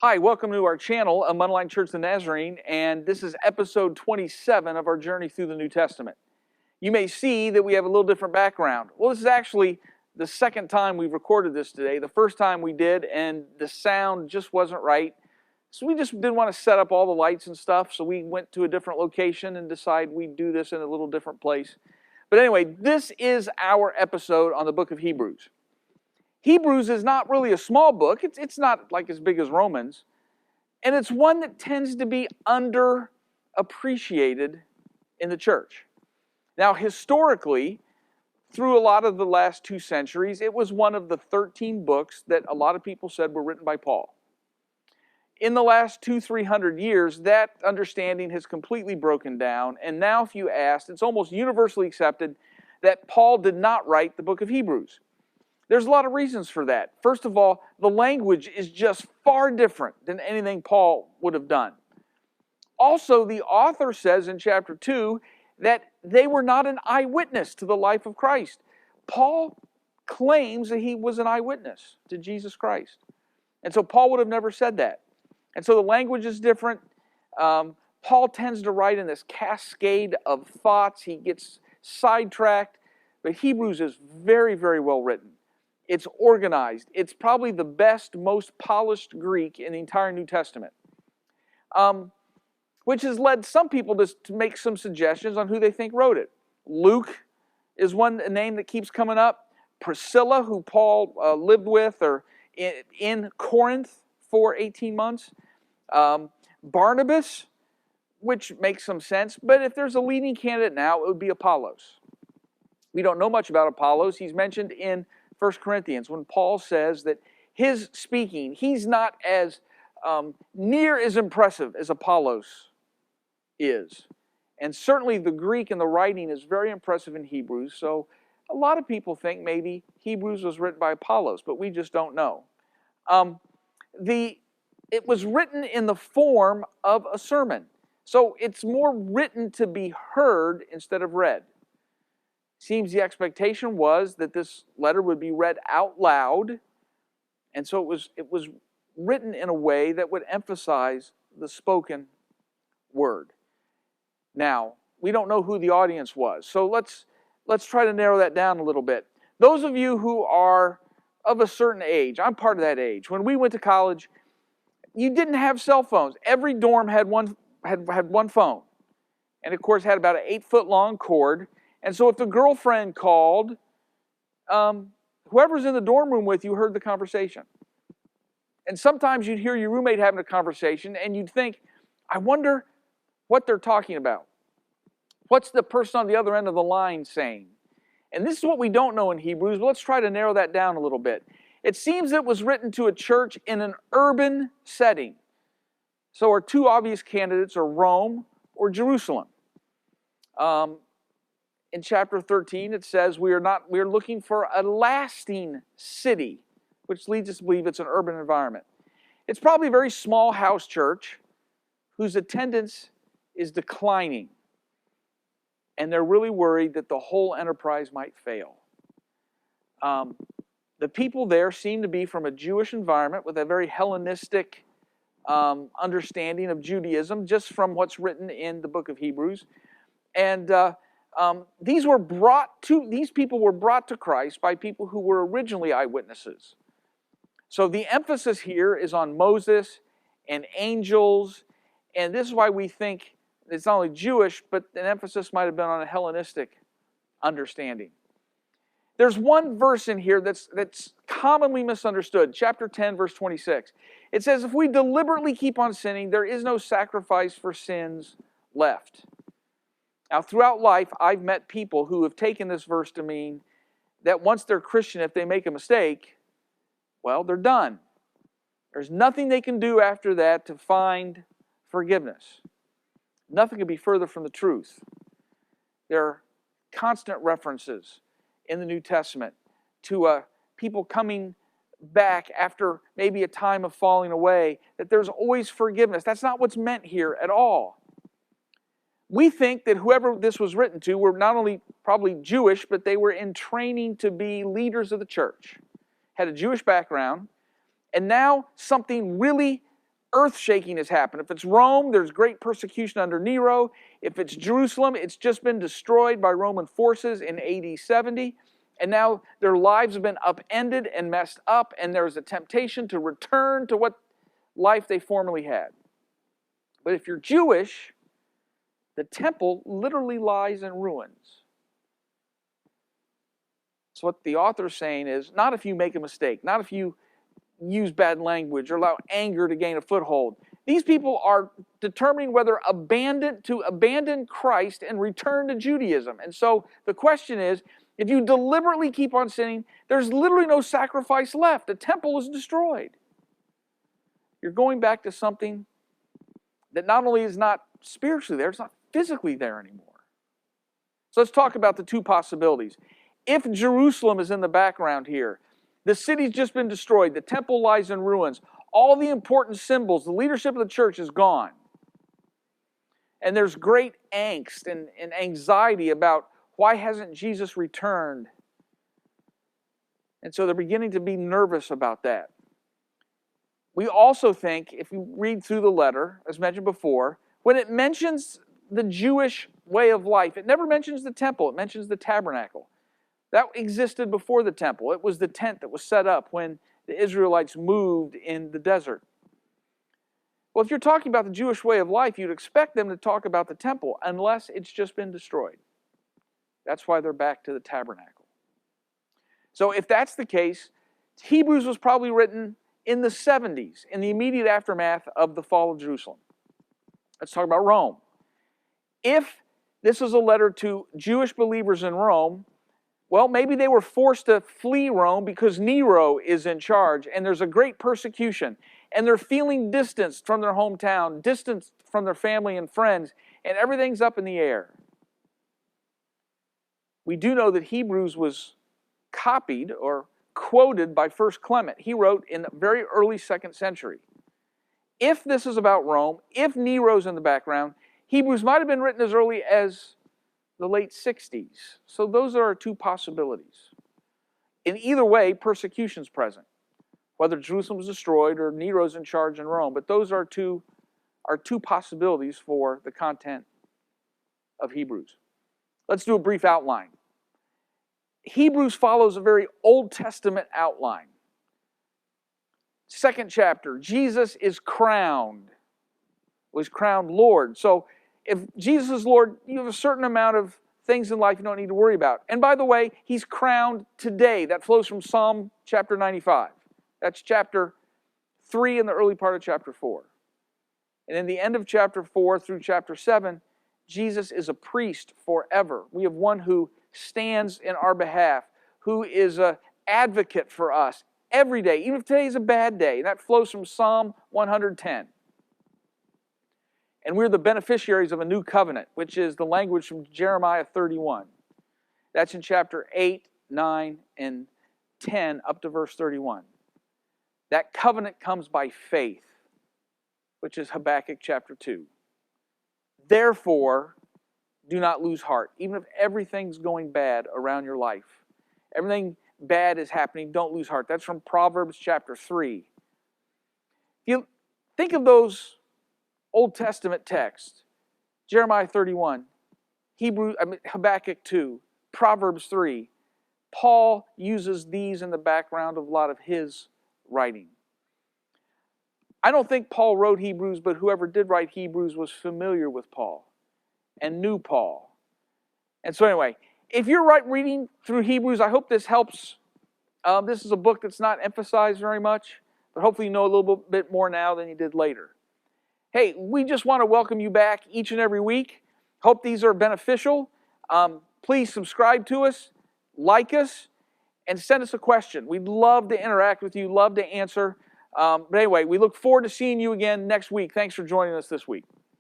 Hi, welcome to our channel, Mundelein Church, the Nazarene, and this is episode 27 of our journey through the New Testament. You may see that we have a little different background. Well, this is actually the second time we've recorded this today. The first time we did, and the sound just wasn't right. So we just didn't want to set up all the lights and stuff, so we went to a different location and decided we'd do this in a little different place. But anyway, this is our episode on the book of Hebrews. Hebrews is not really a small book. It's not like as big as Romans. And it's one that tends to be underappreciated in the church. Now, historically, through a lot of the last 2 centuries, it was one of the 13 books that a lot of people said were written by Paul. In the last 200-300 years, that understanding has completely broken down. And now if you ask, it's almost universally accepted that Paul did not write the book of Hebrews. There's a lot of reasons for that. First of all, the language is just far different than anything Paul would have done. Also, the author says in chapter 2 that they were not an eyewitness to the life of Christ. Paul claims that he was an eyewitness to Jesus Christ. And so Paul would have never said that. And so the language is different. Paul tends to write in this cascade of thoughts. He gets sidetracked. But Hebrews is very, very well written. It's organized. It's probably the best, most polished Greek in the entire New Testament. Which has led some people to make some suggestions on who they think wrote it. Luke is one name that keeps coming up. Priscilla, who Paul lived with or in Corinth for 18 months. Barnabas, which makes some sense. But if there's a leading candidate now, it would be Apollos. We don't know much about Apollos. He's mentioned in 1 Corinthians, when Paul says that his speaking, he's not as near as impressive as Apollos is. And certainly the Greek and the writing is very impressive in Hebrews, so a lot of people think maybe Hebrews was written by Apollos, but we just don't know. It was written in the form of a sermon, so it's more written to be heard instead of read. Seems the expectation was that this letter would be read out loud, and so it was written in a way that would emphasize the spoken word. Now, we don't know who the audience was, so let's try to narrow that down a little bit. Those of you who are of a certain age, I'm part of that age. When we went to college, you didn't have cell phones. Every dorm had one phone, and of course had about an 8-foot-long cord. And so if the girlfriend called, whoever's in the dorm room with you heard the conversation. And sometimes you'd hear your roommate having a conversation and you'd think, I wonder what they're talking about. What's the person on the other end of the line saying? And this is what we don't know in Hebrews, but let's try to narrow that down a little bit. It seems it was written to a church in an urban setting. So our 2 obvious candidates are Rome or Jerusalem. In chapter 13, it says we are looking for a lasting city, which leads us to believe it's an urban environment. It's probably a very small house church whose attendance is declining. And they're really worried that the whole enterprise might fail. The people there seem to be from a Jewish environment with a very Hellenistic understanding of Judaism, just from what's written in the book of Hebrews. And these people were brought to Christ by people who were originally eyewitnesses. So the emphasis here is on Moses and angels, and this is why we think it's not only Jewish, but an emphasis might have been on a Hellenistic understanding. There's one verse in here that's commonly misunderstood, chapter 10, verse 26. It says, if we deliberately keep on sinning, there is no sacrifice for sins left. Now, throughout life, I've met people who have taken this verse to mean that once they're Christian, if they make a mistake, well, they're done. There's nothing they can do after that to find forgiveness. Nothing could be further from the truth. There are constant references in the New Testament to people coming back after maybe a time of falling away, that there's always forgiveness. That's not what's meant here at all. We think that whoever this was written to were not only probably Jewish, but they were in training to be leaders of the church, had a Jewish background, and now something really earth-shaking has happened. If it's Rome, there's great persecution under Nero. If it's Jerusalem, it's just been destroyed by Roman forces in AD 70. And now their lives have been upended and messed up, and there's a temptation to return to what life they formerly had. But if you're Jewish, the temple literally lies in ruins. So what the author's saying is, not if you make a mistake, not if you use bad language or allow anger to gain a foothold. These people are determining whether to abandon Christ and return to Judaism. And so the question is, if you deliberately keep on sinning, there's literally no sacrifice left. The temple is destroyed. You're going back to something that not only is not spiritually there, it's not physically there anymore. So let's talk about the two possibilities. If Jerusalem is in the background here, the city's just been destroyed, the temple lies in ruins, all the important symbols, the leadership of the church is gone. And there's great angst and anxiety about why hasn't Jesus returned? And so they're beginning to be nervous about that. We also think, if you read through the letter, as mentioned before, when it mentions the Jewish way of life, it never mentions the temple, it mentions the tabernacle. That existed before the temple. It was the tent that was set up when the Israelites moved in the desert. Well, if you're talking about the Jewish way of life, you'd expect them to talk about the temple, unless it's just been destroyed. That's why they're back to the tabernacle. So if that's the case, Hebrews was probably written in the 70s, in the immediate aftermath of the fall of Jerusalem. Let's talk about Rome. If this is a letter to Jewish believers in Rome, well, maybe they were forced to flee Rome because Nero is in charge and there's a great persecution. And they're feeling distanced from their hometown, distanced from their family and friends, and everything's up in the air. We do know that Hebrews was copied or quoted by 1 Clement. He wrote in the very early 2nd century. If this is about Rome, if Nero's in the background, Hebrews might have been written as early as the late 60s. So those are our two possibilities. In either way, persecution's present, whether Jerusalem was destroyed or Nero's in charge in Rome. But those are two possibilities for the content of Hebrews. Let's do a brief outline. Hebrews follows a very Old Testament outline. 2nd chapter, Jesus is crowned. Was crowned Lord. So if Jesus is Lord, you have a certain amount of things in life you don't need to worry about. And by the way, He's crowned today. That flows from Psalm chapter 95. That's chapter 3 in the early part of chapter 4. And in the end of chapter 4 through chapter 7, Jesus is a priest forever. We have one who stands in our behalf, who is an advocate for us every day, even if today is a bad day. And that flows from Psalm 110. And we're the beneficiaries of a new covenant, which is the language from Jeremiah 31. That's in chapter 8, 9, and 10 up to verse 31. That covenant comes by faith, which is Habakkuk chapter 2. Therefore, do not lose heart. Even if everything's going bad around your life, everything bad is happening, don't lose heart. That's from Proverbs chapter 3. If you think of those Old Testament texts, Jeremiah 31, Habakkuk 2, Proverbs 3, Paul uses these in the background of a lot of his writing. I don't think Paul wrote Hebrews, but whoever did write Hebrews was familiar with Paul and knew Paul. And so anyway, if you're reading through Hebrews, I hope this helps. This is a book that's not emphasized very much, but hopefully you know a little bit more now than you did later. Hey, we just want to welcome you back each and every week. Hope these are beneficial. Please subscribe to us, like us, and send us a question. We'd love to interact with you, love to answer. But anyway, we look forward to seeing you again next week. Thanks for joining us this week.